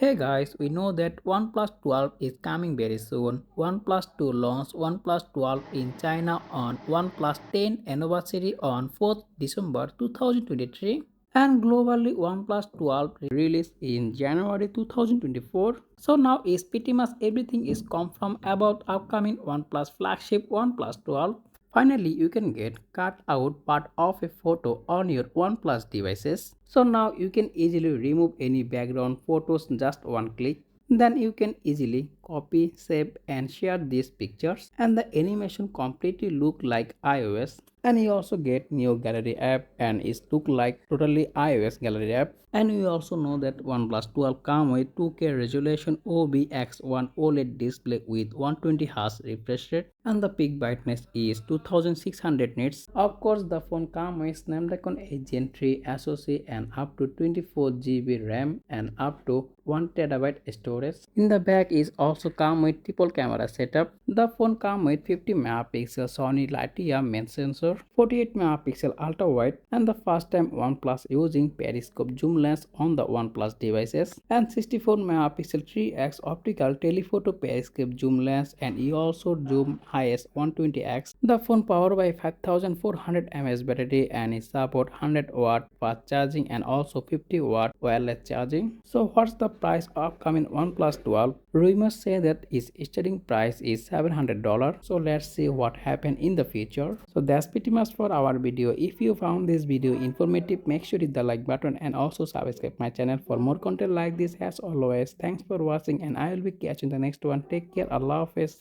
Hey guys, we know that OnePlus 12 is coming very soon. OnePlus 2 launched OnePlus 12 in China on OnePlus 10 anniversary on 4th December 2023 and globally OnePlus 12 released in January 2024. So now is pretty much everything is confirmed about upcoming OnePlus flagship OnePlus 12. Finally, you can get cut out part of a photo on your OnePlus devices. So now you can easily remove any background photos just one click. Then you can easily copy, save and share these pictures and the animation completely look like iOS. And you also get new gallery app and it look like totally iOS gallery app. And we also know that OnePlus 12 come with 2K resolution OBX1 OLED display with 120Hz refresh rate and the peak brightness is 2600 nits. Of course, the phone comes with Snapdragon 8 Gen 3 SoC and up to 24 GB RAM and up to 1TB storage. In the back is also come with triple camera setup. The phone comes with 50 megapixel Sony Lite main sensor, 48 megapixel ultra wide and the first time OnePlus using periscope zoom lens on the OnePlus devices and 64 megapixel 3x optical telephoto periscope zoom lens and you also zoom highest 120x. The phone powered by 5400 mAh battery and it support 100 watt fast charging and also 50 watt wireless charging. So what's the price of coming OnePlus 12? Rumors say that its starting price is $700. So let's see what happens in the future. So that's pretty much for our video. If you found this video informative, make sure to hit the like button and also subscribe my channel for more content like this. As always, thanks for watching and I will be catching the next one. Take care. Allah Hafiz.